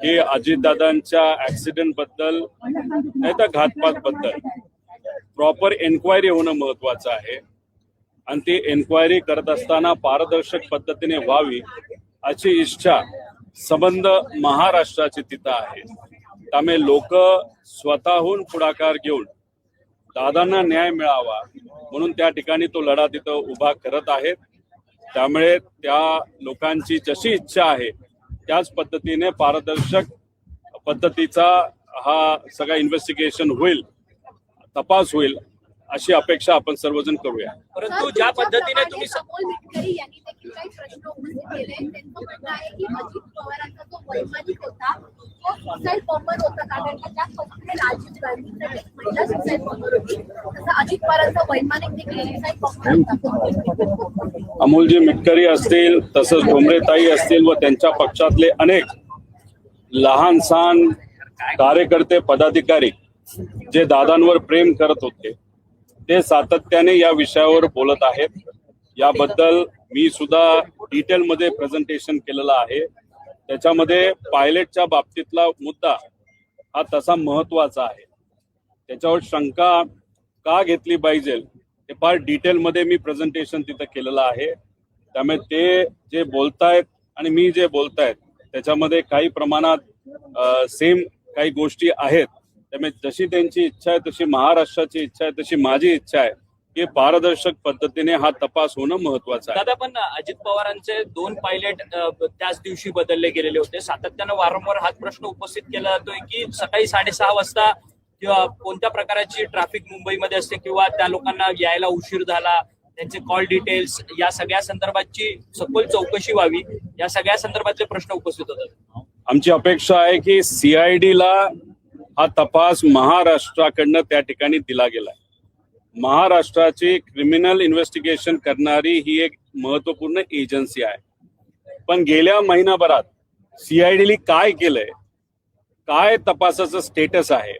हे अजितदादांच्या ऍक्सिडेंट बद्दल नाही तर घातपात बद्दल प्रॉपर एन्क्वायरी होणं महत्वाचं आहे आणि ती एन्क्वायरी करत असताना पारदर्शक पद्धतीने व्हावी अशी इच्छा संबंध महाराष्ट्राची तिथं आहे। त्यामुळे लोक स्वतःहून पुढाकार घेऊन दादांना न्याय मिळावा म्हणून त्या ठिकाणी तो लढा तिथं उभा करत आहेत। त्यामुळे त्या लोकांची जशी इच्छा आहे त्याच पद्धतीने पारदर्शक पद्धतीचा हा सगळा इन्व्हेस्टिगेशन होईल, तपास होईल अशी अपेक्षा आपण सर्वजण करूया। परंतु ज्या पद्धतीने तुम्ही अमोल मिटकरी यांनी देखील काही प्रश्न उपस्थित केले। त्यांचं म्हणणं आहे की अजित पवारांचा जो वैमानिक होता तो सुसाईड बॉम्बर होता, कारण त्या पद्धतीने राजीव गांधी महिला सुसाईड बॉम्बर होती, तसं अजित पवारांचा वैमानिक देखील सुसाईड बॉम्बर होता। अमोलजी मिटकरी असतील, तसंच डोंबरेताई असतील व त्यांच्या पक्षातले अनेक लहान सहान कार्यकर्ते पदाधिकारी जे दादांवर प्रेम करत होते ते सातत्याने या विषयावर बोलत आहेत। याबद्दल मी सुद्धा डिटेलमध्ये प्रेझेंटेशन केलेलं आहे। त्याच्यामध्ये पायलटच्या बाबतीतला मुद्दा हा तसा महत्वाचा आहे, त्याच्यावर शंका का घेतली पाहिजे ते फार डिटेलमध्ये मी प्रेझेंटेशन तिथं केलेलं आहे। त्यामुळे ते जे बोलतायत आणि मी जे बोलतायत त्याच्यामध्ये काही प्रमाणात सेम काही गोष्टी आहेत। त्यामुळे जशी त्यांची इच्छा आहे तशी महाराष्ट्राची इच्छा आहे तशी माझी इच्छा आहे की पारदर्शक पद्धतीने हा तपास होणं महत्वाचं आहे। दादा, पण अजित पवारांचे 2 पायलट त्याच दिवशी बदलले गेलेले होते। सातत्यानं वारंवार हाच प्रश्न उपस्थित केला जातोय की सकाळी 6:30 वाजता किंवा कोणत्या प्रकारची ट्रॅफिक मुंबईमध्ये असते किंवा त्या लोकांना यायला उशीर झाला, त्यांचे कॉल डिटेल्स या सगळ्या संदर्भाची सखोल चौकशी व्हावी, या सगळ्या संदर्भातले प्रश्न उपस्थित होतात। आमची अपेक्षा आहे की CID-ला हा तपास महाराष्ट्राकडनं त्या ठिकाणी दिला गेलाय। महाराष्ट्राची क्रिमिनल इन्व्हेस्टिगेशन करणारी ही एक महत्वपूर्ण एजन्सी आहे। पण गेल्या महिनाभरात CID-ली काय केलंय, काय तपासाचं स्टेटस आहे,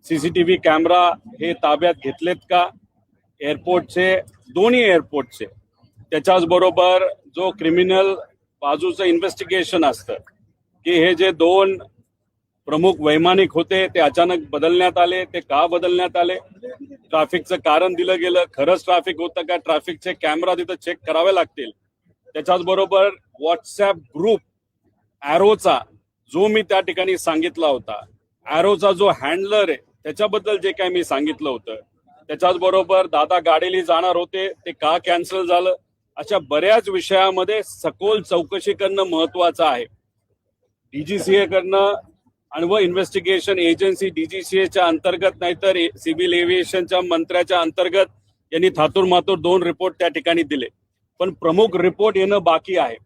CCTV कॅमेरा हे ताब्यात घेतलेत का एअरपोर्टचे, दोन्ही एअरपोर्टचे, त्याच्याच बरोबर जो क्रिमिनल बाजूचं इन्व्हेस्टिगेशन असतं की हे जे 2 प्रमुख वैमानिक होते ते अचानक बदलण्यात आले, ते का बदलण्यात आले, ट्रॅफिकचं कारण दिलं गेलं, खरंच ट्रॅफिक होतं का, ट्रॅफिकचे कॅमेरा तिथं चेक करावे लागतील। त्याच्याच बरोबर व्हॉट्सअप ग्रुप ॲरोचा जो मी त्या ठिकाणी सांगितला होता, ॲरोचा जो हँडलर आहे त्याच्याबद्दल जे काय मी सांगितलं होतं, त्याच्याच बरोबर दादा गाडीली जाणार होते ते का कॅन्सल झालं, अशा बऱ्याच विषयामध्ये सखोल चौकशी करणं महत्वाचं आहे। DGCA करणं आणि व इन्व्हेस्टिगेशन एजन्सी DGCAच्या अंतर्गत नाहीतर सिव्हिल एव्हिएशनच्या मंत्र्याच्या अंतर्गत यांनी थातूर मातूर 2 रिपोर्ट त्या ठिकाणी दिले, पण प्रमुख रिपोर्ट येणं बाकी आहे।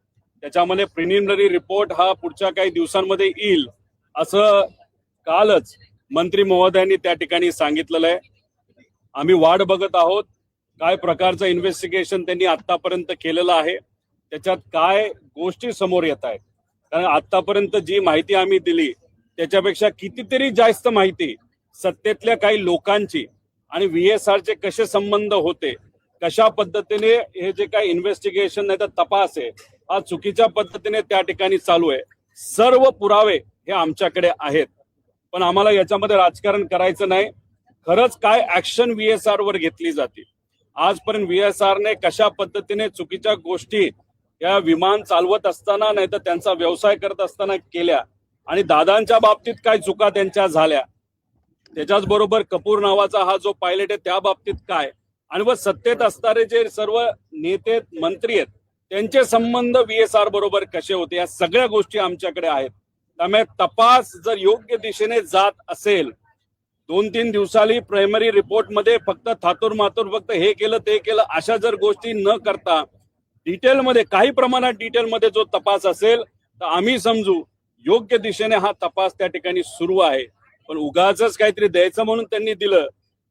त्याच्यामध्ये प्रिलिमिनरी रिपोर्ट हा पुढच्या काही दिवसांमध्ये येईल असं कालच मंत्री महोदयांनी त्या ठिकाणी सांगितलेलं आहे। आम्ही वाट बघत आहोत काय प्रकारचं इन्व्हेस्टिगेशन त्यांनी आतापर्यंत केलेलं आहे, त्याच्यात काय गोष्टी समोर येत आहेत, कारण आतापर्यंत जी माहिती आम्ही दिली त्याच्यापेक्षा कितीतरी जास्त माहिती सत्तेतल्या काही लोकांची आणि VSRचे कसे संबंध होते, कशा पद्धतीने हे जे काही इन्व्हेस्टिगेशन नाही तर तपास आहे हा चुकीच्या पद्धतीने त्या ठिकाणी चालू आहे, सर्व पुरावे हे आमच्याकडे आहेत। पण आम्हाला याच्यामध्ये राजकारण करायचं नाही, खरंच काय ऍक्शन VSR वर घेतली जाते। आजपर्यंत VSRने कशा पद्धतीने चुकीच्या गोष्टी या विमान चालवत असताना नाही तर त्यांचा व्यवसाय करत असताना केल्या आणि दादांच्या बाबतीत काय चुका त्यांच्या झाल्या, त्याच्याच बरोबर कपूर नावाचा हा जो पायलट आहे त्या बाबतीत काय, आणि व सत्तेत असणारे जे सर्व नेते मंत्री आहेत त्यांचे संबंध VSR बरोबर कसे होते, या सगळ्या गोष्टी आमच्याकडे आहेत। त्यामुळे तपास जर योग्य दिशेने जात असेल, 2-3 दिवसांनी प्रायमरी रिपोर्टमध्ये फक्त थातूर मातूर फक्त हे केलं ते केलं अशा जर गोष्टी न करता डिटेलमध्ये काही प्रमाणात डिटेलमध्ये जो तपास असेल तर आम्ही समजू योग्य दिशेने हा तपास त्या ठिकाणी सुरू आहे। पण उगाचच काहीतरी द्यायचं म्हणून त्यांनी दिलं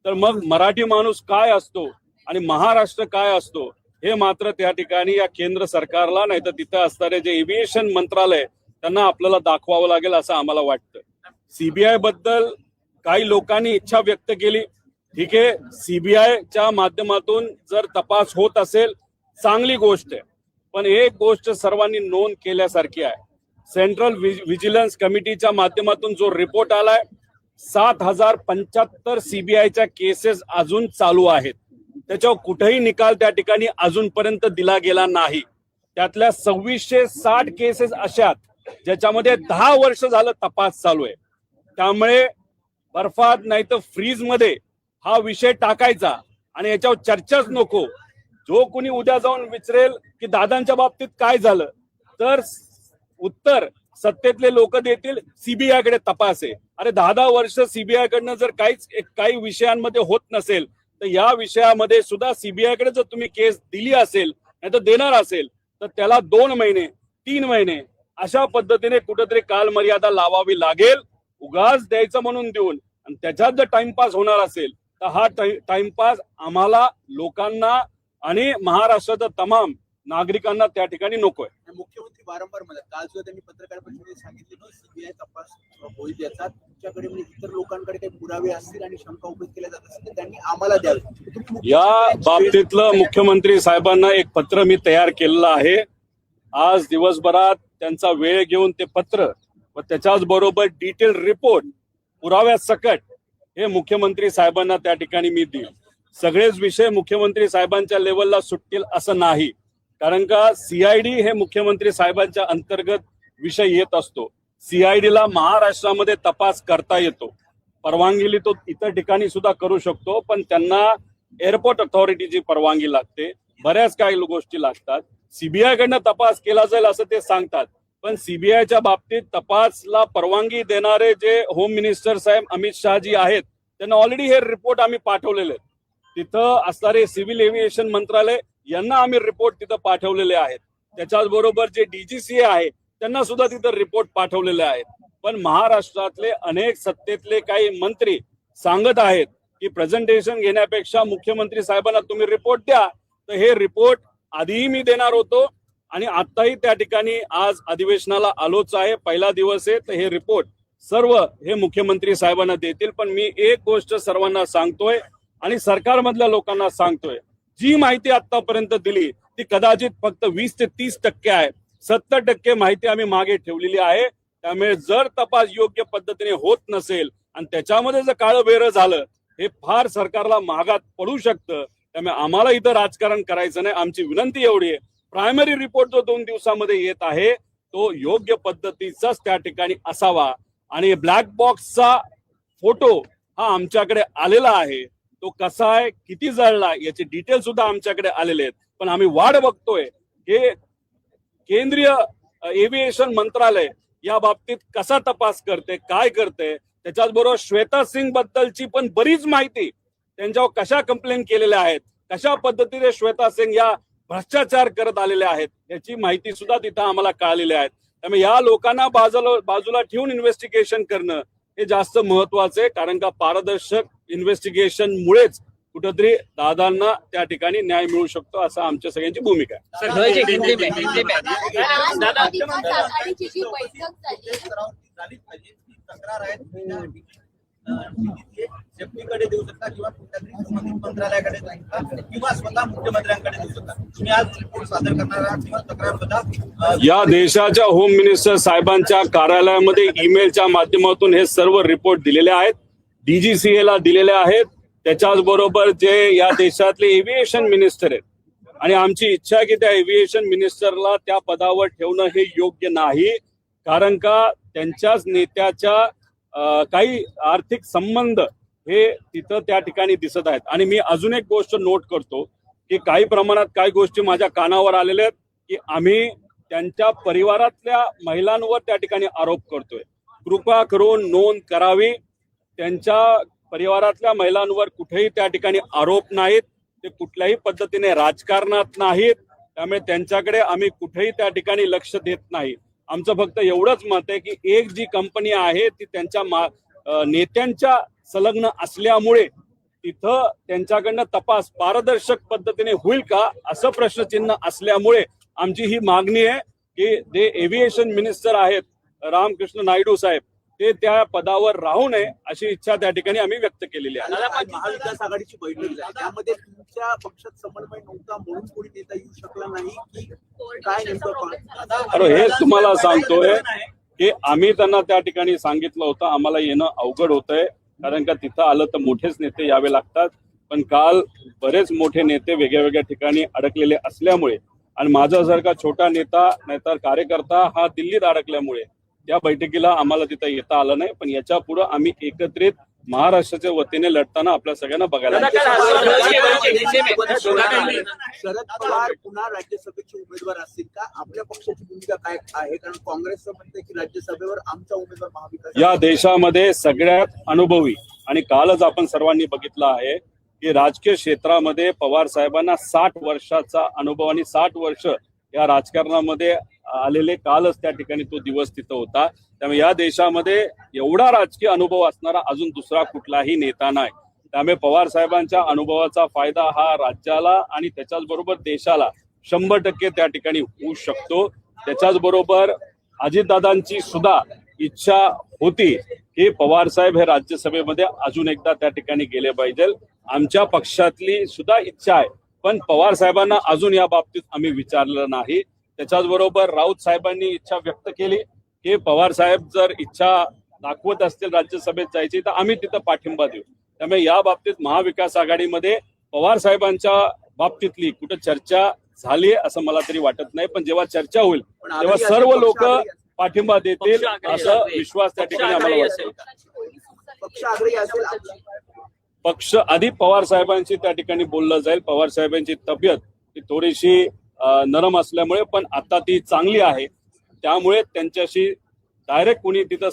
तर मग मराठी माणूस काय असतो आणि महाराष्ट्र काय असतो हे मात्र त्या ठिकाणी या केंद्र सरकारला नाही तर तिथं असणारे जे एव्हिएशन मंत्रालय त्यांना आपल्याला दाखवावं लागेल असं आम्हाला वाटतं। CBI बद्दल काही लोकांनी इच्छा व्यक्त केली, ठीक आहे, CBIच्या माध्यमातून जर तपास होत असेल चांगली गोष्ट आहे, पण एक गोष्ट सर्वांनी नोंद केल्यासारखी आहे, सेंट्रल व्हिजिलन्स कमिटीच्या माध्यमातून जो रिपोर्ट आलाय 7075 सीबीआयच्या केसेस अजून चालू आहेत. त्याच्यावर कुठेही निकाल त्या ठिकाणी अजूनपर्यंत दिला गेला नाही. त्यातल्या 2660 केसेस अशा ज्याच्यामध्ये 10 वर्ष झालं तपास चालू आहे. त्यामुळे बर्फात नाही तर फ्रीज मध्ये हा विषय टाकायचा आणि याच्यावर चर्चाच नको. जो कोणी उद्या जाऊन विचारेल की दादांच्या बाबतीत काय झालं तर उत्तर सत्तेतले लोक देतील सीबीआय कडे तपास आहे. अरे 10 वर्ष सीबीआय कडनं जर काही विषयांमध्ये होत नसेल तर या विषयामध्ये सुद्धा सीबीआय कडे जर तुम्ही केस दिली असेल नाही तर देणार असेल तर त्याला 2 महिने 3 महिने अशा पद्धतीने कुठेतरी कालमर्यादा लावावी लागेल. उगाच द्यायचं म्हणून देऊन आणि त्याच्यात जर टाइमपास होणार असेल तर हा टाइमपास आम्हाला लोकांना आणि महाराष्ट्राच्या तमाम नागरिकांना त्या ठिकाणी नकोय. मुख्यमंत्री वारंवार म्हणतात, काल सुद्धा त्यांनी पत्रकार परिषदेत सांगितले सीबीआय तपास होईल याचा तुमच्याकडे म्हणजे इतर लोकांकडे काही पुरावे असतील आणि शंका उपस्थित केल्या जात असतील तर त्यांनी आम्हाला द्यावे. या बाबतीतलं मुख्यमंत्री साहेबांना एक पत्र मी तयार केलेलं आहे. आज दिवसभरात त्यांचा वेळ घेऊन ते पत्र व त्याच्याच बरोबर डिटेल रिपोर्ट पुराव्यासकट हे मुख्यमंत्री साहेबांना त्या ठिकाणी मी देईल. सगळेच विषय मुख्यमंत्री साहेबांच्या लेवलला सुटतील असं नाही, कारण का सीआयडी हे मुख्यमंत्री साहेबांच्या अंतर्गत विषय येत असतो. सीआयडीला महाराष्ट्रामध्ये तपास करता येतो, परवानगी तो इतर ठिकाणी सुद्धा करू शकतो, पण त्यांना एअरपोर्ट अथॉरिटीची परवानगी लागते, बऱ्याच काही गोष्टी लागतात. सीबीआय कडनं तपास केला जाईल असं ते सांगतात, पण सीबीआयच्या बाबतीत तपासला परवानगी देणारे जे होम मिनिस्टर साहेब अमित शहाजी आहेत त्यांना ऑलरेडी हे रिपोर्ट आम्ही पाठवलेले आहेत. तिथं असणारे सिव्हिल एव्हिएशन मंत्रालय यांना आम्ही रिपोर्ट तिथं पाठवलेले आहेत. त्याच्याच बरोबर जे डीजीसीए आहे त्यांना सुद्धा तिथं रिपोर्ट पाठवलेले आहेत. पण महाराष्ट्रातले अनेक सत्तेतले काही मंत्री सांगत आहेत की प्रेझेंटेशन घेण्यापेक्षा मुख्यमंत्री साहेबांना तुम्ही रिपोर्ट द्या. तर हे रिपोर्ट आधीही मी देणार होतो आणि आताही त्या ठिकाणी आज अधिवेशनाला आलोच आहे, पहिला दिवस आहे, तर हे रिपोर्ट सर्व हे मुख्यमंत्री साहेबांना देतील. पण मी एक गोष्ट सर्वांना सांगतोय आणि सरकारमधल्या लोकांना सांगतोय, जी माहिती आतापर्यंत दिली ती कदाचित फक्त 20 ते 30% आहे. 70% माहिती आम्ही मागे ठेवलेली आहे. त्यामुळे जर तपास योग्य पद्धतीने होत नसेल आणि त्याच्यामध्ये जर काळं बेरं झालं हे फार सरकारला महागात पडू शकतं. त्यामुळे आम्हाला इथं राजकारण करायचं नाही. आमची विनंती एवढी आहे, प्रायमरी रिपोर्ट जो 2 दिवसामध्ये येत आहे तो योग्य पद्धतीचाच त्या ठिकाणी असावा. आणि ब्लॅक बॉक्सचा फोटो हा आमच्याकडे आलेला आहे, तो कसा आहे, किती जळला याचे डिटेल सुद्धा आमच्याकडे आलेले आहेत. पण आम्ही वाट बघतोय की केंद्रीय एव्हिएशन मंत्रालय या बाबतीत कसा तपास करते, काय करते. त्याच्याच बरोबर श्वेता सिंग बद्दलची पण बरीच माहिती, त्यांच्यावर कशा कंप्लेंट केलेल्या आहेत, कशा पद्धतीने श्वेता सिंग या भ्रष्टाचार करत आलेल्या आहेत याची माहिती सुद्धा तिथं आम्हाला कळलेली आहे. त्यामुळे या लोकांना बाजूला ठेवून इन्व्हेस्टिगेशन करणं हे जास्त महत्वाचं आहे, कारण का पारदर्शक इन्व्हेस्टिगेशन मुळेच कुठेतरी दादांना त्या ठिकाणी न्याय मिळू शकतो असं आमच्या सगळ्यांची भूमिका आहे. आघाडीची जी बैठक झाली तक्रार आहे सेफ्टीकडे देऊ शकता किंवा संबंधित मंत्रालयाकडे किंवा स्वतः मुख्यमंत्र्यांकडे देऊ शकता. तुम्ही आज रिपोर्ट सादर करणार आहात किंवा तक्रार स्वतः या देशाच्या होम मिनिस्टर साहेबांच्या कार्यालयामध्ये ईमेलच्या माध्यमातून हे सर्व रिपोर्ट दिलेले आहेत, डीजीसीए ला दिलेले आहेत. त्याच्याच बरोबर जे या देशातले एव्हिएशन मिनिस्टर आहेत आणि आमची इच्छा आहे की त्या एव्हिएशन मिनिस्टरला त्या पदावर ठेवणं हे योग्य नाही, कारण का त्यांच्याच नेत्याच्या काही आर्थिक संबंध हे तिथं त्या ठिकाणी दिसत आहेत. आणि मी अजून एक गोष्ट नोट करतो की काही प्रमाणात काही गोष्टी माझ्या कानावर आलेल्या आहेत की आम्ही त्यांच्या परिवारातल्या महिलांवर त्या ठिकाणी आरोप करतोय. कृपा करून नोंद करावी, त्यांच्या परिवारातल्या महिलांवर कुठेही त्या ठिकाणी आरोप नाहीत, ते कुठल्याही पद्धतीने राजकारणात नाहीत. त्यामुळे त्यांच्याकडे आम्ही कुठेही त्या ठिकाणी लक्ष देत नाही. आमचं फक्त एवढंच मत आहे की एक जी कंपनी आहे ती त्यांच्या नेत्यांच्या संलग्न असल्यामुळे तिथं त्यांच्याकडनं तपास पारदर्शक पद्धतीने होईल का असं प्रश्नचिन्ह असल्यामुळे आमची ही मागणी आहे की जे एव्हिएशन मिनिस्टर आहेत रामकृष्ण नायडू साहेब ते त्या पदावर राहू नये अशी इच्छा त्या ठिकाणी आम्ही व्यक्त केलेली आहे. दादा, आज महाविकास आघाडीची बैठक झाली त्यामध्ये तुमच्या पक्षात समन्वय नव्हता म्हणून कोणी नेता येऊ शकला नाही की काय नेमकं अरे हेच तुम्हाला सांगतोय की आम्ही त्यांना त्या ठिकाणी सांगितलं होतं आम्हाला येणं अवघड होतंय, कारण का तिथं आलं तर मोठेच नेते यावे लागतात. पण काल बरेच मोठे नेते वेगळ्या वेगळ्या ठिकाणी अडकलेले असल्यामुळे आणि माझ्यासारखा छोटा नेता नाहीतर कार्यकर्ता हा दिल्लीत अडकल्यामुळे त्या बैठकीला आम्हाला तिथं येता आलं नाही. पण याच्या पुढे आम्ही एकत्रित महाराष्ट्राच्या वतीने लढताना आपल्या सगळ्यांना बघायला शरद पवार पुन्हा राज्यसभेचे उमेदवार असतील का? आपल्या पक्षाची भूमिका काय आहे? कारण काँग्रेसचं म्हणतं की राज्यसभेवर आमचा उमेदवार महाविकास या देशामध्ये सगळ्यात अनुभवी आणि कालच आपण सर्वांनी बघितलं आहे की राजकीय क्षेत्रामध्ये पवार साहेबांना 60 वर्षाचा अनुभव आणि 60 वर्ष या राजकारणामध्ये आलेले कालच त्या ठिकाणी तो दिवस तिथं होता. त्यामुळे या देशामध्ये एवढा राजकीय अनुभव असणारा अजून दुसरा कुठलाही नेता नाही. त्यामुळे पवार साहेबांच्या अनुभवाचा फायदा हा राज्याला आणि त्याच्याच बरोबर देशाला 100% त्या ठिकाणी होऊ शकतो. त्याच्याच बरोबर अजितदादांची सुद्धा इच्छा होती की पवार साहेब हे राज्यसभेमध्ये अजून एकदा त्या ठिकाणी गेले पाहिजे. आमच्या पक्षातली सुद्धा इच्छा आहे, पण पवार साहेबांना अजून या बाबतीत आम्ही विचारलं नाही. त्याच्याच बरोबर राऊत साहेबांनी इच्छा व्यक्त केली की पवार साहेब जर इच्छा दाखवत असतील राज्यसभेत जायची तर आम्ही तिथं पाठिंबा देऊ. त्यामुळे या बाबतीत महाविकास आघाडीमध्ये पवार साहेबांच्या बाबतीतली कुठं चर्चा झाली असं मला तरी वाटत नाही. पण जेव्हा चर्चा होईल तेव्हा सर्व लोक पाठिंबा देतील असं विश्वास त्या ठिकाणी आम्हाला वाटतो. पक्ष आग्रही असेल पक्ष आधी पवार साहेबांशी त्या ठिकाणी बोललं जाईल. पवार साहेबांची तब्येत ही थोडीशी नरम असल्यामुळे पण आता ती चांगली आहे, त्यामुळे त्यांच्याशी डायरेक्ट कोणी तिथं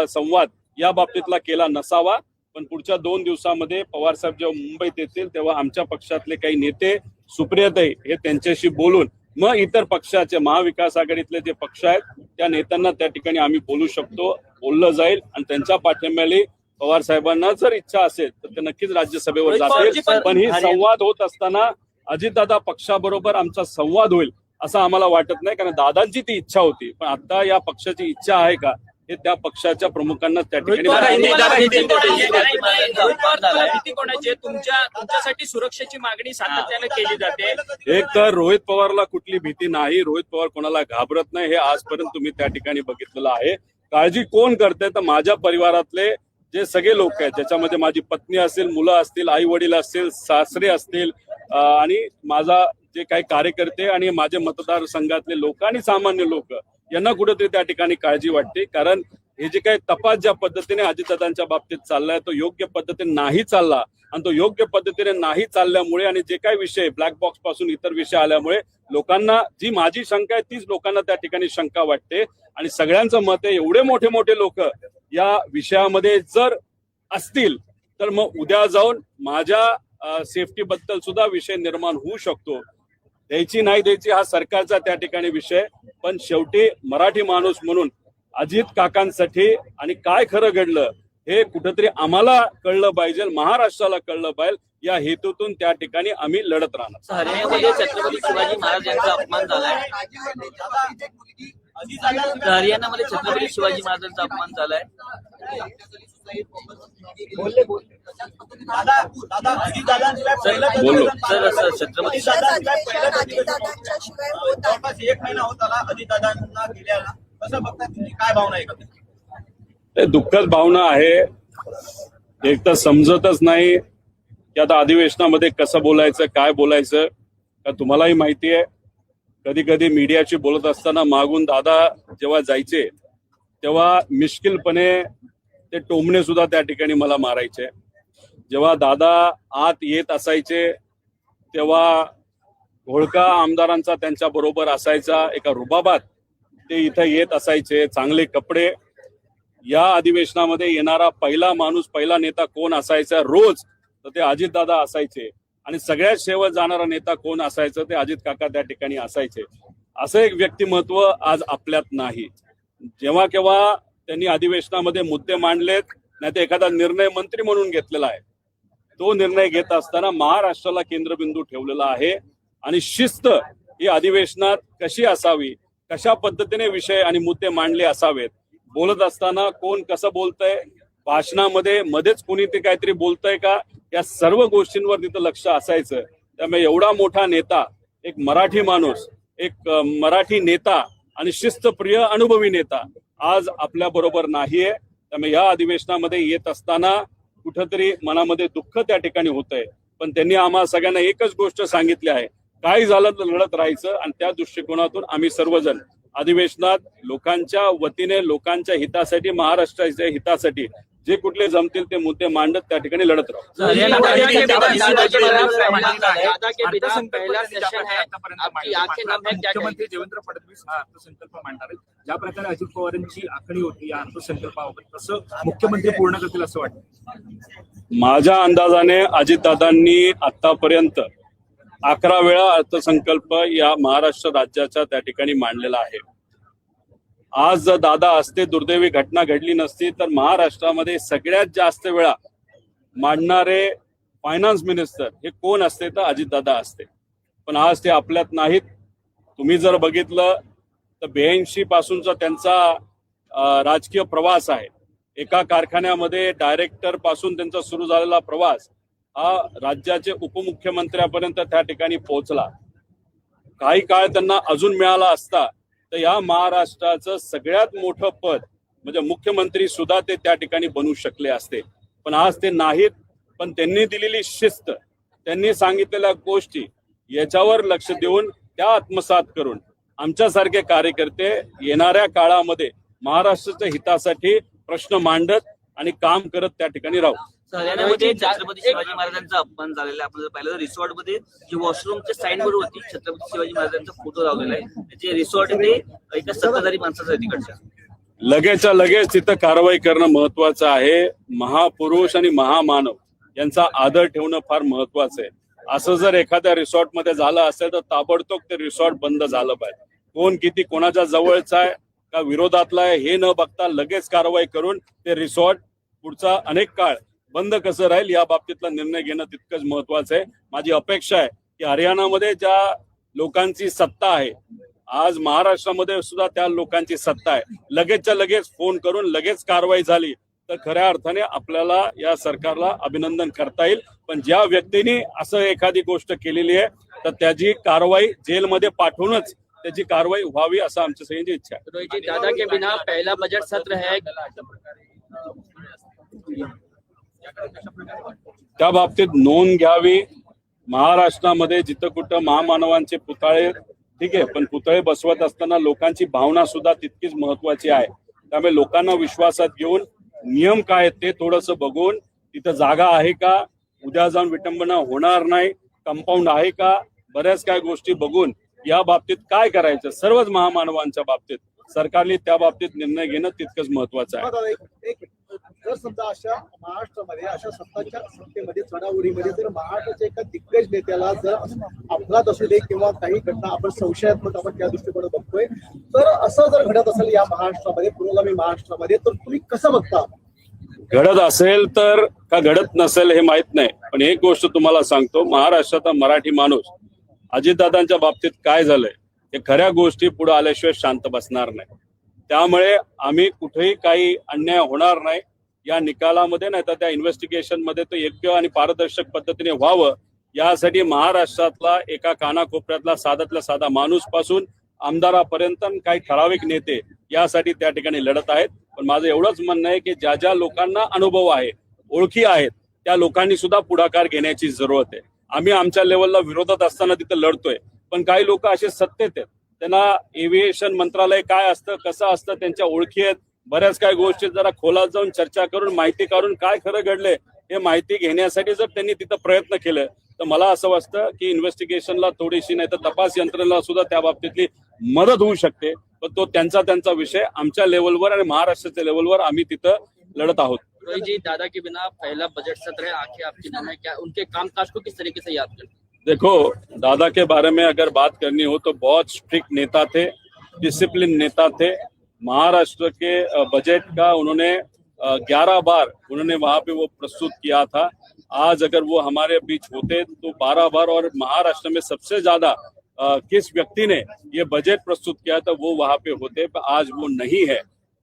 संवाद या बाबतीतला केला नसावा. पण पुढच्या 2 दिवसामध्ये पवार साहेब जेव्हा मुंबईत येतील तेव्हा आमच्या पक्षातले काही नेते सुप्रियाताई हे त्यांच्याशी बोलून मग इतर पक्षाचे महाविकास आघाडीतले जे पक्ष आहेत त्या नेत्यांना त्या ठिकाणी आम्ही बोलू शकतो, बोललं जाईल आणि त्यांच्या पाठिंब्याने पवार साहेबांना जर इच्छा असेल तर ते नक्कीच राज्यसभेवर जातील. पण ही संवाद होत असताना अजितदादा पक्षाबरोबर आमचा संवाद होईल असं आम्हाला वाटत नाही, कारण दादांची ती इच्छा होती. पण आता या पक्षाची इच्छा आहे का हे त्या पक्षाच्या प्रमुखांना त्या ठिकाणी तुमच्यासाठी सुरक्षेची मागणी सातत्याने केली जाते. एक तर रोहित पवारला कुठली भीती नाही, रोहित पवार कोणाला घाबरत नाही, हे आजपर्यंत तुम्ही त्या ठिकाणी बघितलेलं आहे. काळजी कोण करते तर माझ्या परिवारातले जे सगळे लोक आहेत, ज्याच्यामध्ये माझी पत्नी असेल, मुलं असतील, आई वडील असतील, सासरे असतील आणि माझा जे काही कार्यकर्ते आणि माझे मतदारसंघातले लोक आणि सामान्य लोक यांना कुठेतरी त्या ठिकाणी काळजी वाटते. कारण हे जे काही तपास ज्या पद्धतीने अजितदादांच्या बाबतीत चाललाय तो योग्य पद्धतीने नाही चालला आणि तो योग्य पद्धतीने नाही चालल्यामुळे आणि जे काही विषय ब्लॅक बॉक्स पासून इतर विषय आल्यामुळे लोकांना जी माझी शंका आहे तीच लोकांना त्या ठिकाणी शंका वाटते. आणि सगळ्यांचं मत आहे एवढे मोठे मोठे लोक या विषयामध्ये जर असतील तर मग उद्या जाऊन माझ्या सेफ्टी बद्दल सुद्धा विषय निर्माण होऊ शकतो. द्यायची नाही द्यायची हा सरकारचा त्या ठिकाणी विषय, पण शेवटी मराठी माणूस म्हणून अजित काकांसाठी आणि काय खरं घडलं हे कुठंतरी आम्हाला कळलं पाहिजे, महाराष्ट्राला कळलं पाहिजे, या हेतूतून त्या ठिकाणी आम्ही लढत राहणार. हरियाणामध्ये छत्रपती शिवाजी महाराज यांचा अपमान झालाय. हरियाणामध्ये छत्रपती शिवाजी महाराजांचा अपमान झालाय. बोललो छत्रपती ते दुःखद भावना आहे. एक तर समजतच नाही की आता अधिवेशनामध्ये कसं बोलायचं, काय बोलायचं. का तुम्हालाही माहिती आहे कधी कधी मीडियाशी बोलत असताना मागून दादा जेव्हा जायचे तेव्हा मिश्किलपणे ते टोमणे सुद्धा त्या ठिकाणी मला मारायचे. जेव्हा दादा आत येत असायचे तेव्हा घोळका आमदारांचा त्यांच्या बरोबर असायचा, एका रुबाबात ते इथं येत असायचे, चांगले कपडे. या अधिवेशनामध्ये येणारा पहिला माणूस, पहिला नेता कोण असायचा रोज तर ते अजितदादा असायचे. आणि सगळ्यात शेवट जाणारा नेता कोण असायचं ते अजित काका त्या ठिकाणी असायचे. असं एक व्यक्तिमत्व आज आपल्यात नाही. जेव्हा केव्हा त्यांनी अधिवेशनामध्ये मुद्दे मांडलेत, नाही तर एखादा निर्णय मंत्री म्हणून घेतलेला आहे, तो निर्णय घेत असताना महाराष्ट्राला केंद्रबिंदू ठेवलेला आहे. आणि शिस्त ही अधिवेशनात कशी असावी, कशा पद्धतीने विषय आणि मुद्दे मांडले असावेत, बोलत असताना कोण कसं बोलतंय, भाषणामध्ये मध्येच कोणी ते काहीतरी बोलतंय का, या सर्व गोष्टींवर तिथं लक्ष असायचं. त्यामुळे एवढा मोठा नेता, एक मराठी माणूस, एक मराठी नेता आणि शिस्तप्रिय अनुभवी नेता आज आपल्या बरोबर नाहीये. त्यामुळे या अधिवेशनामध्ये येत असताना कुठंतरी मनामध्ये दुःख त्या ठिकाणी होतंय. पण त्यांनी आम्हा सगळ्यांना एकच गोष्ट सांगितली आहे, काय झालं तर लढत राहायचं. आणि त्या दृष्टिकोनातून आम्ही सर्वजण अधिवेशनात लोकांच्या वतीने, लोकांच्या हितासाठी, महाराष्ट्राच्या हितासाठी जे कुठले जमतील ते मुद्दे मांडत त्या ठिकाणी लढत राहू. मुख्यमंत्री देवेंद्र फडणवीस हा अर्थसंकल्प मांडणार आहेत. ज्या प्रकारे अजित पवारांची आखणी होती या अर्थसंकल्पाबाबत तसं मुख्यमंत्री पूर्ण करतील असं वाटतं. माझ्या अंदाजाने अजितदादांनी आतापर्यंत 11 वेळा अर्थसंकल्प या महाराष्ट्र राज्याच्या त्या ठिकाणी मांडलेला आहे. आज जर दादा असते, दुर्दैवी घटना घडली नसती, तर महाराष्ट्रामध्ये सगळ्यात जास्त वेळा मांडणारे फायनान्स मिनिस्टर हे कोण असते तर अजितदादा असते. पण आज ते आपल्यात नाहीत. तुम्ही जर बघितलं तर 82 पासूनचा त्यांचा राजकीय प्रवास आहे. एका कारखान्यामध्ये डायरेक्टर पासून त्यांचा सुरू झालेला प्रवास हा राज्याचे उपमुख्यमंत्र्यापर्यंत त्या ठिकाणी पोहोचला. काही काळ त्यांना अजून मिळाला असता तर या महाराष्ट्राचं सगळ्यात मोठं पद म्हणजे मुख्यमंत्री सुद्धा ते त्या ठिकाणी बनू शकले असते. पण आज ते नाहीत. पण त्यांनी दिलेली शिस्त, त्यांनी सांगितलेल्या गोष्टी याच्यावर लक्ष देऊन त्या आत्मसात करून आमच्यासारखे कार्यकर्ते येणाऱ्या काळामध्ये महाराष्ट्राच्या हितासाठी प्रश्न मांडत आणि काम करत त्या ठिकाणी राहू. हरियाणामध्ये छत्रपती शिवाजी महाराजांचा अपमान झालेला आहे. आपण पाहिलं रिसॉर्ट मध्ये जी वॉशरूमच्या साईन बोर्ड होती छत्रपती शिवाजी महाराजांचा फोटो लावलेला आहे. जे रिसॉर्ट आहे ते एका सत्ताधारी माणसाचं आहे तिकडच्या. लगेचच्या लगेच तिथं कारवाई करणं महत्वाचं आहे. महापुरुष आणि महामानव यांचा आदर ठेवणं फार महत्वाचं आहे. असं जर एखाद्या रिसॉर्टमध्ये झालं असेल तर ताबडतोब ते रिसॉर्ट बंद झालं पाहिजे. कोण किती कोणाच्या जवळचा आहे का विरोधातला आहे हे न बघता लगेच कारवाई करून ते रिसॉर्ट पुढचा अनेक काळ बंद कसं राहील या बाबतीतला निर्णय घेणं तितकंच महत्वाचं आहे. माझी अपेक्षा आहे की हरियाणामध्ये ज्या लोकांची सत्ता आहे, आज महाराष्ट्रामध्ये सुद्धा त्या लोकांची सत्ता आहे. लगेचच्या लगेच फोन करून लगेच कारवाई झाली तर खऱ्या अर्थाने आपल्याला या सरकारला अभिनंदन करता येईल. पण ज्या व्यक्तीने असं एखादी गोष्ट केलेली आहे तर त्याची कारवाई जेलमध्ये पाठवूनच त्याची कारवाई व्हावी असं आमच्या सगळ्यांची इच्छा आहे. रोहित जी, दादा के बिना पहला बजट सत्र है. त्या बाबतीत नोंद घ्यावी. महाराष्ट्रामध्ये जिथं कुठं महामानवांचे पुतळे, ठीक आहे, पण पुतळे बसवत असताना लोकांची भावना सुद्धा तितकीच महत्वाची आहे. त्यामुळे लोकांना विश्वासात घेऊन नियम काय आहेत ते थोडंसं बघून, तिथं जागा आहे का, उद्या जाऊन विटंबना होणार नाही, कंपाऊंड आहे का, बऱ्याच काय गोष्टी बघून या बाबतीत काय करायचं सर्वच महामानवांच्या बाबतीत सरकारने त्या बाबतीत निर्णय घेणं तितकंच महत्वाचं आहे. जर समजा अशा महाराष्ट्रामध्ये अशा सत्तेमध्ये चढाओढीमध्ये जर महाराष्ट्राच्या एका दिग्गज नेत्याला जर अपघात असू दे किंवा काही घटना आपण संशयात्मक आपण त्या दृष्टीकोन बघतोय, तर असं जर घडत असेल या महाराष्ट्रामध्ये, पुरोगामी महाराष्ट्रामध्ये, तर तुम्ही कसं बघता? घडत असेल तर का घडत नसेल हे माहित नाही. पण एक गोष्ट तुम्हाला सांगतो, महाराष्ट्राचा मराठी माणूस अजितदादांच्या बाबतीत काय झालंय हे खऱ्या गोष्टी पुढे आल्याशिवाय शांत बसणार नाही. त्यामुळे आम्ही कुठेही काही अन्याय होणार नाही या निकालामध्ये, नाही तर त्या इन्व्हेस्टिगेशन मध्ये तो योग्य आणि पारदर्शक पद्धतीने व्हावं यासाठी महाराष्ट्रातला एका कानाकोपऱ्यातला साध्यातला साधा माणूस पासून आमदारापर्यंत काही ठराविक नेते यासाठी त्या ठिकाणी लढत आहेत. पण माझं एवढंच म्हणणं आहे की ज्या ज्या लोकांना अनुभव आहे, ओळखी आहेत, त्या लोकांनी सुद्धा पुढाकार घेण्याची जरूरत आहे. आम्ही आमच्या लेवलला विरोधात असताना तिथं लढतोय, पण काही लोक असे सत्तेत आहेत, त्यांना एव्हिएशन मंत्रालय काय असतं, कसं असतं, त्यांच्या ओळखी आहेत. बऱ्याच काही गोष्टी जरा खोलात जाऊन चर्चा करून माहिती काढून काय खरं घडलंय हे माहिती घेण्यासाठी जर त्यांनी तिथं प्रयत्न केले तर मला असं वाटतं की इन्व्हेस्टिगेशनला थोडीशी, नाही तर तपास यंत्रणेला सुद्धा त्या बाबतीतली मदत होऊ शकते. पण तो त्यांचा विषय. आमच्या लेवलवर आणि महाराष्ट्राच्या लेवलवर आम्ही तिथं लढत आहोत. रोहित जी, दादा के बिना पहला बजट सत्र है, आंखें आपकी नाम है, क्या उनके कामकाज को किस तरीके से याद करते? देखो, दादा के बारे में अगर बात करनी हो तो बहुत स्ट्रिक्ट नेता थे, डिसिप्लिन नेता थे. महाराष्ट्र के बजट का उन्होंने 11 बार उन्होंने वहां पे वो प्रस्तुत किया था. आज अगर वो हमारे बीच होते तो 12 बार, और महाराष्ट्र में सबसे ज्यादा किस व्यक्ति ने ये बजट प्रस्तुत किया था वो वहां पे होते, पर आज वो नहीं है.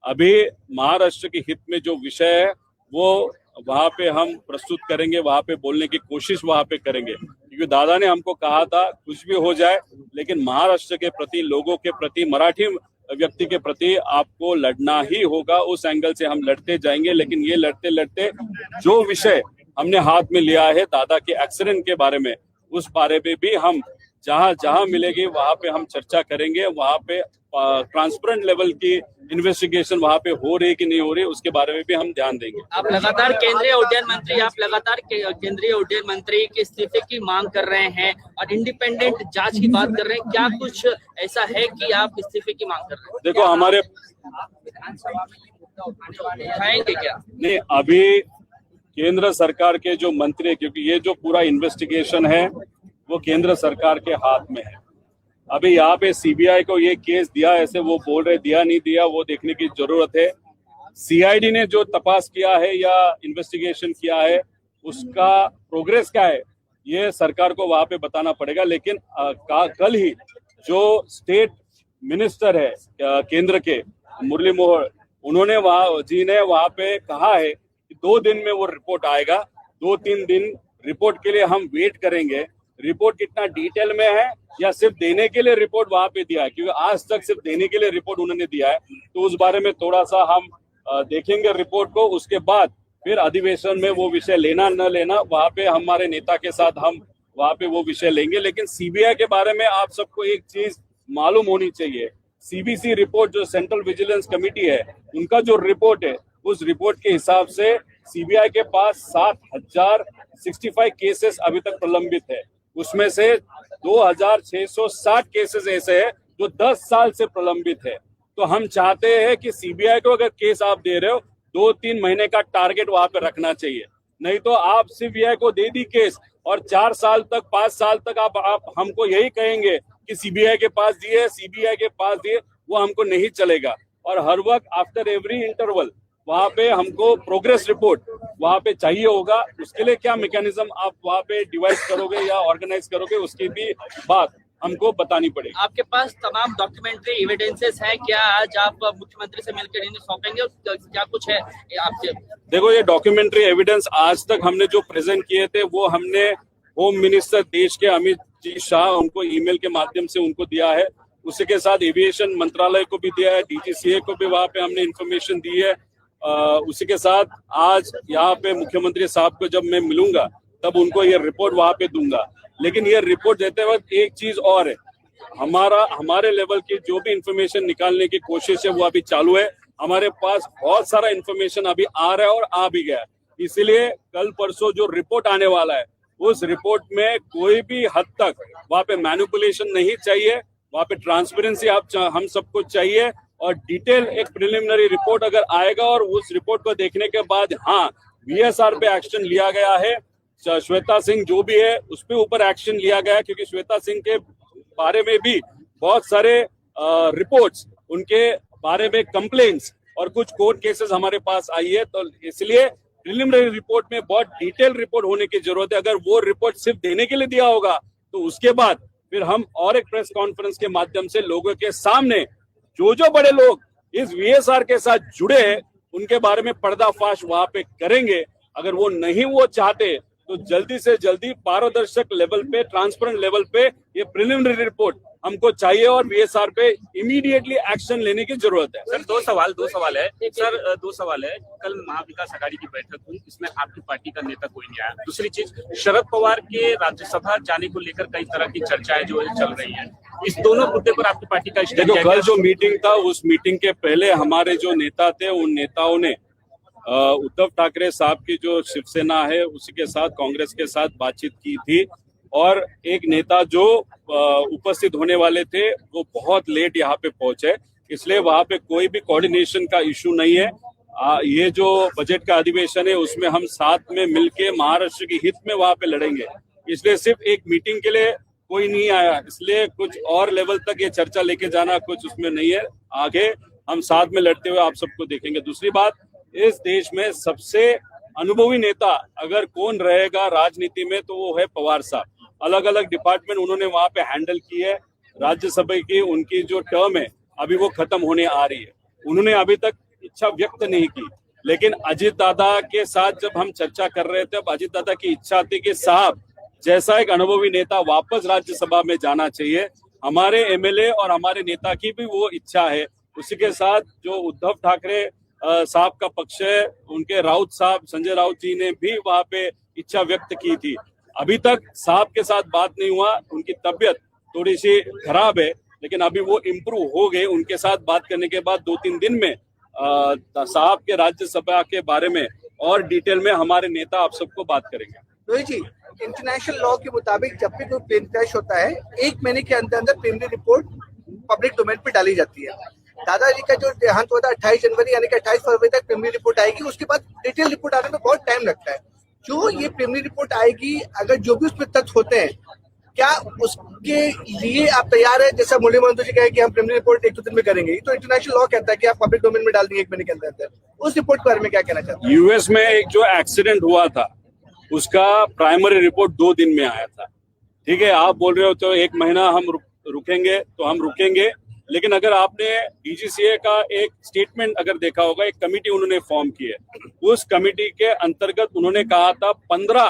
अभी महाराष्ट्र के हित में जो विषय है वो वहां पे हम प्रस्तुत करेंगे, वहां पे बोलने की कोशिश वहां पे करेंगे, क्योंकि दादा ने हमको कहा था कुछ भी हो जाए लेकिन महाराष्ट्र के प्रति, लोगों के प्रति, मराठी व्यक्ति के प्रति आपको लड़ना ही होगा। उस एंगल से हम लड़ते जाएंगे, लेकिन ये लड़ते लड़ते जो विषय हमने हाथ में लिया है दादा के एक्सीडेंट के बारे में, उस बारे में भी हम जहां जहां मिलेगी वहां पे हम चर्चा करेंगे। वहां पे ट्रांसपेरेंट लेवल की इन्वेस्टिगेशन वहां पे हो रही कि नहीं हो रही उसके बारे में भी हम ध्यान देंगे। आप लगातार केंद्रीय उड्डयन मंत्री के इस्तीफे की मांग कर रहे हैं और इंडिपेंडेंट जांच की बात कर रहे हैं, क्या कुछ ऐसा है कि आप इस्तीफे की मांग कर रहे हैं? देखो हमारे विधानसभा में ये मुद्दा उठाएंगे क्या? नहीं, अभी केंद्र सरकार के जो मंत्री, क्योंकि ये जो पूरा इन्वेस्टिगेशन है वो केंद्र सरकार के हाथ में है। अभी यहाँ पे सीबीआई को ये केस दिया, ऐसे वो बोल रहे दिया नहीं दिया, वो देखने की जरूरत है। सीआईडी ने जो तपास किया है या इन्वेस्टिगेशन किया है उसका प्रोग्रेस क्या है ये सरकार को वहां पे बताना पड़ेगा। लेकिन कल ही जो स्टेट मिनिस्टर है केंद्र के, मुरली मनोहर, उन्होंने वहां पे कहा है कि 2 दिन में वो रिपोर्ट आएगा। 2-3 दिन रिपोर्ट के लिए हम वेट करेंगे। रिपोर्ट कितना डिटेल में है या सिर्फ देने के लिए रिपोर्ट वहां पे दिया है, क्योंकि आज तक सिर्फ देने के लिए रिपोर्ट उन्होंने दिया है, तो उस बारे में थोड़ा सा हम देखेंगे रिपोर्ट को। उसके बाद फिर अधिवेशन में वो विषय लेना न लेना वहां पे हमारे नेता के साथ हम वहां पे वो विषय लेंगे। लेकिन सीबीआई के बारे में आप सबको एक चीज मालूम होनी चाहिए, सीबीसी रिपोर्ट जो सेंट्रल विजिलेंस कमेटी है उनका जो रिपोर्ट है, उस रिपोर्ट के हिसाब से सीबीआई के पास 7,065 केसेस अभी तक प्रलंबित है। उसमें से 2,660 केसेस ऐसे हैं जो 10 साल से प्रलंबित है। तो हम चाहते हैं कि सीबीआई को अगर केस आप दे रहे हो 2-3 महीने का टारगेट वहां पे रखना चाहिए, नहीं तो आप सीबीआई को दे दी केस और 4 साल तक 5 साल तक आप हमको यही कहेंगे कि सीबीआई के पास दिए, सीबीआई के पास दिए, वो हमको नहीं चलेगा। और हर वक्त आफ्टर एवरी इंटरवल वहां पे हमको प्रोग्रेस रिपोर्ट वहां पे चाहिए होगा। उसके लिए क्या मैकेनिज्म आप वहां पे डिवाइस करोगे या ऑर्गेनाइज करोगे उसकी भी बात हमको बतानी पड़ेगी। आपके पास तमाम डॉक्यूमेंट्री एविडेंसेस है क्या? आज आप मुख्यमंत्री से मिलकर इन्हें सौंपेंगे और क्या कुछ है आपके? देखो, ये डॉक्यूमेंट्री एविडेंस आज तक हमने जो प्रेजेंट किए थे वो हमने होम मिनिस्टर देश के अमित जी शाह उनको ईमेल के माध्यम से उनको दिया है। उसी के साथ एविएशन मंत्रालय को भी दिया है, डीजीसीए को भी वहां पे हमने इन्फॉर्मेशन दी है। उसी के साथ आज यहाँ पे मुख्यमंत्री साहब को जब मैं मिलूंगा तब उनको ये रिपोर्ट वहां पे दूंगा। लेकिन ये रिपोर्ट देते वक्त एक चीज और है, हमारे लेवल की जो भी इंफॉर्मेशन निकालने की कोशिश है वो अभी चालू है। हमारे पास बहुत सारा इंफॉर्मेशन अभी आ रहा है और आ भी गया है। इसीलिए कल परसों जो रिपोर्ट आने वाला है उस रिपोर्ट में कोई भी हद तक वहां पे मैनिपुलेशन नहीं चाहिए, वहां पे ट्रांसपेरेंसी हम सबको चाहिए। और डिटेल एक प्रिलिमिनरी रिपोर्ट अगर आएगा और उस रिपोर्ट को देखने के बाद हाँ वीएसआर पे एक्शन लिया गया है, श्वेता सिंह जो भी है उस पे ऊपर एक्शन लिया गया है, क्योंकि श्वेता सिंह के बारे में भी बहुत सारे रिपोर्ट्स, उनके बारे में कंप्लेंट्स और कुछ कोर्ट केसेस हमारे पास आई है। तो इसलिए प्रिलिमिनरी रिपोर्ट में बहुत डिटेल रिपोर्ट होने की जरूरत है। अगर वो रिपोर्ट सिर्फ देने के लिए दिया होगा तो उसके बाद फिर हम और एक प्रेस कॉन्फ्रेंस के माध्यम से लोगों के सामने जो बड़े लोग इस वीएसआर के साथ जुड़े हैं उनके बारे में पर्दाफाश वहां पे करेंगे। अगर वो नहीं वो चाहते तो जल्दी से जल्दी पारदर्शक लेवल पे, ट्रांसपेरेंट लेवल पे ये प्रिलिमिनरी रिपोर्ट हमको चाहिए और वीएसआर पे इमीडिएटली एक्शन लेने की जरूरत है। सर दो सवाल है सर, 2 सवाल है। कल महाविकास आघाड़ी की बैठक हुई, इसमें आपकी पार्टी का नेता कोई नहीं आया। दूसरी चीज, शरद पवार के राज्यसभा जाने को लेकर कई तरह की चर्चाएं जो है चल रही है, इस दोनों मुद्दे पर आपकी पार्टी का स्टैंड क्या है? कल जो मीटिंग था उस मीटिंग के पहले हमारे जो नेता थे उन नेताओं ने उद्धव ठाकरे साहब की जो शिवसेना है उसी के साथ कांग्रेस के साथ बातचीत की थी। और एक नेता जो उपस्थित होने वाले थे वो बहुत लेट यहाँ पे पहुंचे, इसलिए वहां पे कोई भी कोऑर्डिनेशन का इशू नहीं है। ये जो बजट का अधिवेशन है उसमें हम साथ में मिलके महाराष्ट्र के हित में वहां पे लड़ेंगे। इसलिए सिर्फ एक मीटिंग के लिए कोई नहीं आया, इसलिए कुछ और लेवल तक ये चर्चा लेके जाना कुछ उसमें नहीं है। आगे हम साथ में लड़ते हुए आप सबको देखेंगे। दूसरी बात, इस देश में सबसे अनुभवी नेता अगर कौन रहेगा राजनीति में तो वो है पवार साहब। अलग अलग डिपार्टमेंट उन्होंने वहां पे हैंडल की है। राज्यसभा की उनकी जो टर्म है अभी वो खत्म होने आ रही है। उन्होंने अभी तक इच्छा व्यक्त नहीं की। लेकिन अजीत दादा के साथ जब हम चर्चा कर रहे थे, अब अजीत दादा की इच्छा थी कि साहब जैसा एक अनुभवी नेता वापस राज्यसभा में जाना चाहिए, हमारे एमएलए और हमारे नेता की भी वो इच्छा है। उसी के साथ जो उद्धव ठाकरे साहब का पक्ष है, उनके राउत साहब, संजय राउत जी ने भी वहां पे इच्छा व्यक्त की थी। अभी तक साहब के साथ बात नहीं हुआ, उनकी तबीयत थोड़ी सी खराब है, लेकिन अभी वो इम्प्रूव हो गए। उनके साथ बात करने के बाद 2-3 दिन में साहब के राज्यसभा के बारे में और डिटेल में हमारे नेता आप सबको बात करेंगे। रोहित जी, इंटरनेशनल लॉ के मुताबिक जब भी कोई प्लेन क्रैश होता है 1 महीने के अंदर अंदर प्रीलिमिनरी रिपोर्ट पब्लिक डोमेन पे डाली जाती है। दादाजी का जो देहांत हुआ था 28 जनवरी यानी कि 28 फरवरी तक प्रीलिमिनरी रिपोर्ट आएगी, उसके बाद डिटेल रिपोर्ट आने में बहुत टाइम लगता है। जो ये प्रीलिमिनरी रिपोर्ट आएगी, अगर जो भी उसमें तथ्य होते हैं, क्या उसके लिए आप तैयार है? जैसा मुरली मनोहर जी कहे कि हम प्रीलिमिनरी रिपोर्ट 1-2 दिन में करेंगे, तो इंटरनेशनल लॉ कहता है कि आप पब्लिक डोमेन में डाल देंगे 1 महीने के अंदर अंदर। उस रिपोर्ट के बारे में क्या कहना चाहते हैं? यूएस में एक जो एक्सीडेंट हुआ था उसका प्राइमरी रिपोर्ट 2 दिन में आया था। ठीक है, आप बोल रहे हो तो 1 महीना हम रुकेंगे, तो हम रुकेंगे। लेकिन अगर आपने डीजीसीए का एक स्टेटमेंट अगर देखा होगा, एक कमेटी उन्होंने फॉर्म की है, उस कमेटी के अंतर्गत उन्होंने कहा था 15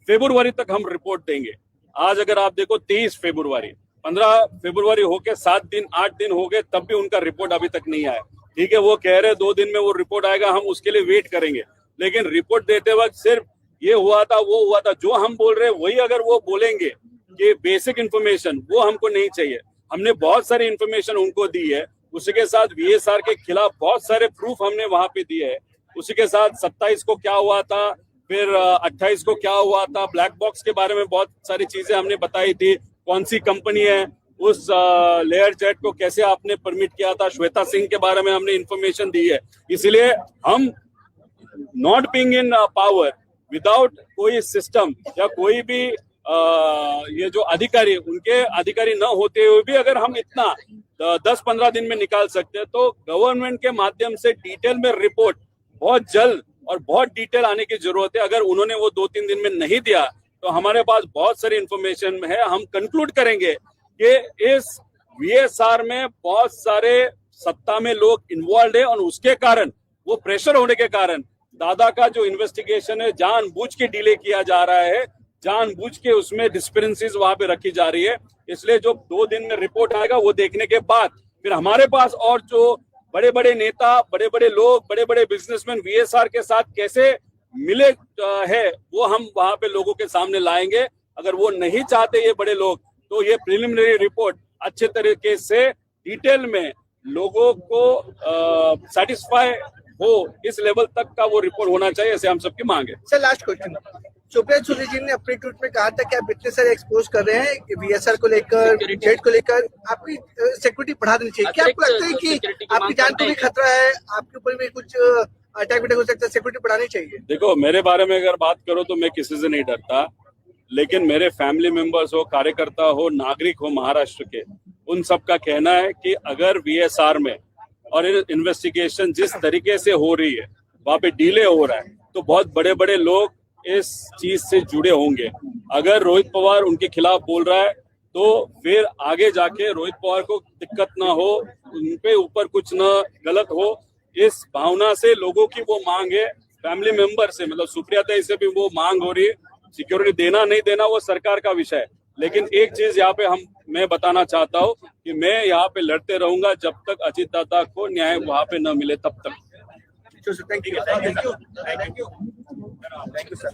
फरवरी तक हम रिपोर्ट देंगे। आज अगर आप देखो 23 फरवरी, 15 फरवरी होके 7 दिन 8 दिन हो गए, तब भी उनका रिपोर्ट अभी तक नहीं आया। ठीक है, वो कह रहे 2 दिन में वो रिपोर्ट आएगा, हम उसके लिए वेट करेंगे। लेकिन रिपोर्ट देते वक्त सिर्फ ये हुआ था, वो हुआ था, जो हम बोल रहे हैं वही अगर वो बोलेंगे कि बेसिक इन्फॉर्मेशन वो हमको नहीं चाहिए। हमने बहुत सारी इन्फॉर्मेशन उनको दी है, उसी के साथ वीएसआर के खिलाफ बहुत सारे प्रूफ हमने वहां पे दिए है। उसी के साथ 27 को क्या हुआ था, फिर 28 को क्या हुआ था, ब्लैक बॉक्स के बारे में बहुत सारी चीजें हमने बताई थी। कौन सी कंपनी है, उस लेयर जेट को कैसे आपने परमिट किया था, श्वेता सिंह के बारे में हमने इन्फॉर्मेशन दी है। इसलिए हम not being in power, without कोई सिस्टम या कोई भी ये जो अधिकारी, उनके अधिकारी न होते हुए भी अगर हम इतना 10-15 दिन में निकाल सकते हैं, तो गवर्नमेंट के माध्यम से डिटेल में रिपोर्ट बहुत जल्द और बहुत डिटेल आने की जरूरत है। अगर उन्होंने वो 2-3 दिन में नहीं दिया तो हमारे पास बहुत सारी इंफॉर्मेशन है। हम कंक्लूड करेंगे कि इस वीएसआर में बहुत सारे सत्ता में लोग इन्वॉल्व है, और उसके कारण, वो प्रेशर होने के कारण दादा का जो इन्वेस्टिगेशन है जानबूझ के डिले किया जा रहा है, जानबूझ के उसमें डिस्पेरेंसीज वहां पे रखी जा रही है। इसलिए जो 2 दिन में रिपोर्ट आएगा, वो देखने के बाद फिर हमारे पास और जो बड़े बड़े नेता, बड़े बड़े लोग, बड़े बड़े बिजनेसमैन वीएसआर के साथ कैसे मिले है, वो हम वहां पे लोगों के सामने लाएंगे। अगर वो नहीं चाहते ये बड़े लोग, तो ये प्रिलिमिनरी रिपोर्ट अच्छे तरीके से डिटेल में लोगों को सेटिस्फाई हो, इस लेवल तक का वो रिपोर्ट होना चाहिए, ऐसे हम सबकी मांग है। Sir, last question, Supriya Sule जी ने अपने ट्वीट में कहा था कि आप इतने सारे एक्सपोज कर रहे हैं वीएसआर को लेकर, जेट को लेकर, आपकी सिक्योरिटी बढ़ा देनी चाहिए। क्या आपको लगता है कि आपकी जान को भी खतरा है, आपके ऊपर भी कुछ अटैक हो सकता है, सिक्योरिटी बढ़ानी चाहिए? देखो, मेरे बारे में अगर बात करो तो मैं किसी से नहीं डरता, लेकिन मेरे फैमिली मेंबर्स हो, कार्यकर्ता हो, नागरिक हो महाराष्ट्र के, उन सब का कहना है कि अगर वीएसआर में और इन्वेस्टिगेशन जिस तरीके से हो रही है, वहां पे डिले हो रहा है, तो बहुत बड़े बड़े लोग इस चीज से जुड़े होंगे। अगर रोहित पवार उनके खिलाफ बोल रहा है, तो फिर आगे जाके रोहित पवार को दिक्कत ना हो, उनपे ऊपर कुछ ना गलत हो, इस भावना से लोगों की वो मांग है। फैमिली मेंबर से, मतलब सुप्रिया ताई से भी वो मांग हो रही है। सिक्योरिटी देना नहीं देना वो सरकार का विषय है, लेकिन एक चीज यहाँ पे मैं बताना चाहता हूँ कि मैं यहाँ पे लड़ते रहूंगा जब तक अजीत दादा को न्याय वहां पे न मिले, तब तक। Thank you sir.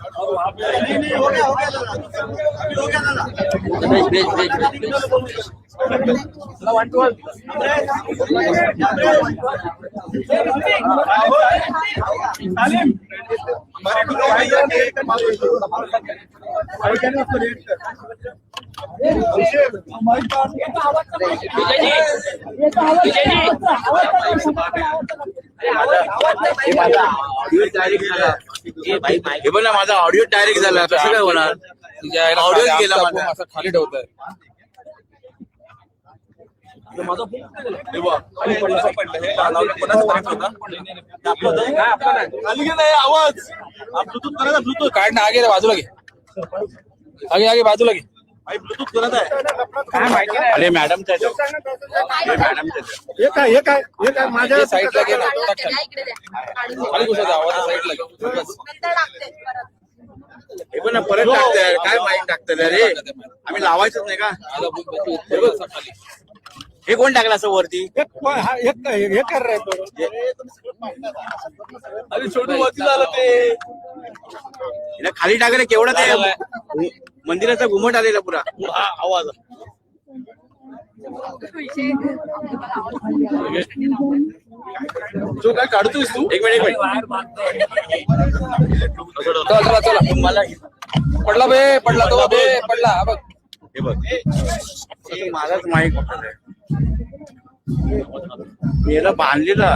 हे पण माझा ऑडिओ डायरेक्ट झाला, कसं काय होणार? ऑडिओ गेला माझा, खाली ठेवतोय आवाज. काढ ना, आगे बाजूला घे, आगे बाजूला घे. ब्लूटूथ करत आहे अरे मॅडमच्या हे काय माझ्या साईडला गेला इकडे द्या. खाली घुसायचा आवाज साईडला नंतर टाकते परत. हे पण परत टाकताय काय माईक टाकताय रे आम्ही लावायचंच नाही का हे कोण टाकलं असं वरती हे कर रे अरे छोटू वरती झालं ते हिला खाली टाकायला केवढा ते मंदिराचा घुमट आलेला पुरा आवाज जो काय काढतोयस तू एक मिनिट चला चला मला पडला बे पडला तो बे पडला हा बघ हे बघ हे माझाच माईक याला बांधलेला